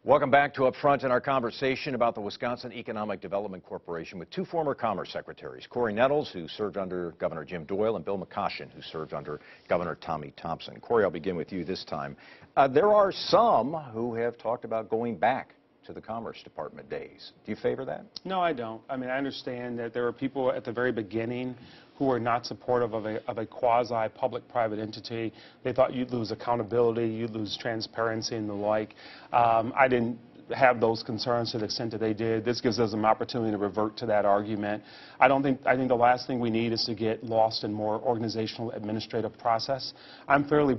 Welcome back to Up Front in our conversation about the Wisconsin Economic Development Corporation with two former Commerce Secretaries, Cory Nettles, who served under Governor Jim Doyle, and Bill McCoshen, who served under Governor Tommy Thompson. Cory, I'll begin with you this time. There are some who have talked about going back to the Commerce Department days. Do you favor that? No, I don't. I mean, I understand that there were people at the very beginning who were not supportive of a quasi-public-private entity. They thought you'd lose accountability, you'd lose transparency and the like. I didn't have those concerns to the extent that they did. This gives us an opportunity to revert to that argument. I think the last thing we need is to get lost in more organizational administrative process. I'm fairly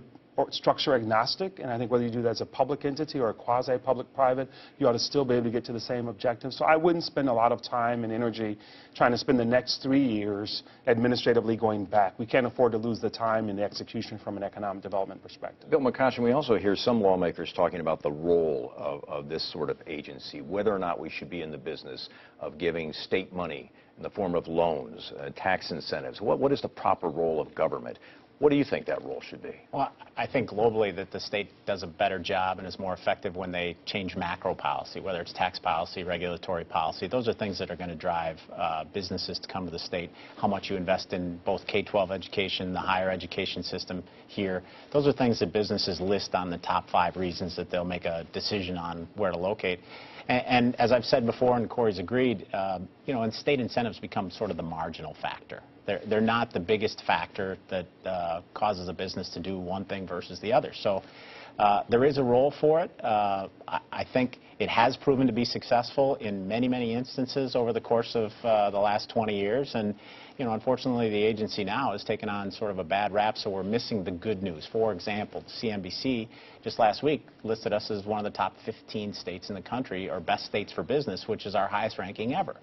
structure agnostic, and I think whether you do that as a public entity or a quasi-public-private, you ought to still be able to get to the same objective. So I wouldn't spend a lot of time and energy trying to spend the next 3 years administratively going back. We can't afford to lose the time and the execution from an economic development perspective. Bill McCoshen, we also hear some lawmakers talking about the role of this sort of agency, whether or not we should be in the business of giving state money in the form of loans, tax incentives. What is the proper role of government? What do you think that role should be? Well, I think globally that the state does a better job and is more effective when they change macro policy, whether it's tax policy, regulatory policy. Those are things that are going to drive businesses to come to the state. How much you invest in both K-12 education, the higher education system here. Those are things that businesses list on the top 5 reasons that they'll make a decision on where to locate. And as I've said before, and Cory's agreed, and state incentives become sort of the marginal factor. They're not the biggest factor that causes a business to do one thing versus the other. So there is a role for it. I think it has proven to be successful in many, many instances over the course of the last 20 years. And, unfortunately, the agency now has taken on sort of a bad rap, so we're missing the good news. For example, CNBC just last week listed us as one of the top 15 states in the country, or best states for business, which is our highest ranking ever.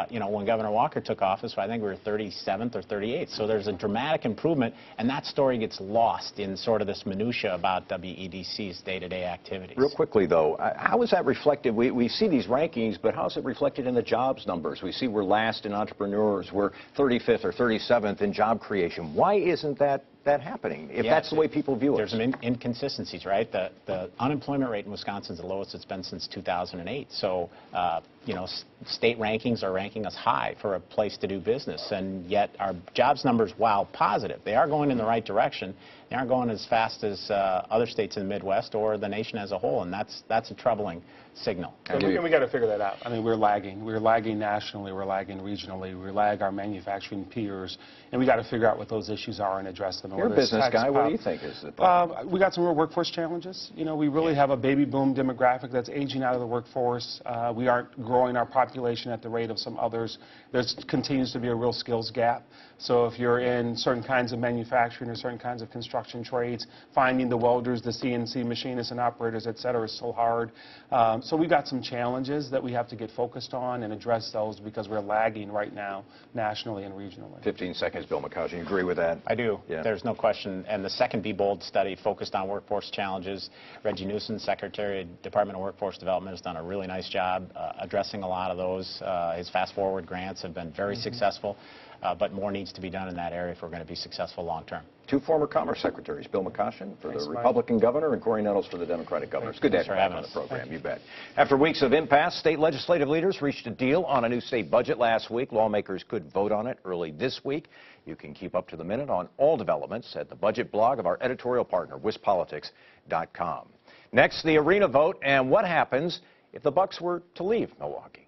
When Governor Walker took office, I think we were 37th or 38th. So there's a dramatic improvement, and that story gets lost in sort of this minutia about WEDC's day-to-day activities. Real quickly, though, how is that reflected? We see these rankings, but how is it reflected in the jobs numbers? We see we're last in entrepreneurs, we're 35th or 37th in job creation. Why isn't that happening, if that's the way people view it? There's some inconsistencies, right? The unemployment rate in Wisconsin is the lowest it's been since 2008. So, state rankings are ranking us high for a place to do business, and yet our jobs numbers, while positive, they are going in the right direction. They aren't going as fast as other states in the Midwest or the nation as a whole, and that's a troubling signal. And we got to figure that out. I mean, we're lagging. We're lagging nationally. We're lagging regionally. We lag our manufacturing peers, and we got to figure out what those issues are and address them. You're a business guy. What do you think is the problem? We got some real workforce challenges. We really have a baby boom demographic that's aging out of the workforce. We aren't growing our population at the rate of some others. There continues to be a real skills gap. So if you're in certain kinds of manufacturing or certain kinds of construction trades, finding the welders, the CNC machinists and operators, et cetera, is so hard. So we've got some challenges that we have to get focused on and address those because we're lagging right now nationally and regionally. 15 seconds, Bill McCoshen. You agree with that? I do. Yeah. There's no question. And the second Be Bold study focused on workforce challenges. Reggie Newsom, Secretary of Department of Workforce Development, has done a really nice job addressing a lot of those. His Fast Forward grants have been very successful. But more needs to be done in that area if we're going to be successful long term. Two former Commerce Secretaries, Bill McCoshen for the Republican governor and Cory Nettles for the Democratic governor. It's good to have you back on the program, you bet. After weeks of impasse, state legislative leaders reached a deal on a new state budget last week. Lawmakers could vote on it early this week. You can keep up to the minute on all developments at the budget blog of our editorial partner, WisPolitics.com. Next, the arena vote and what happens if the Bucks were to leave Milwaukee.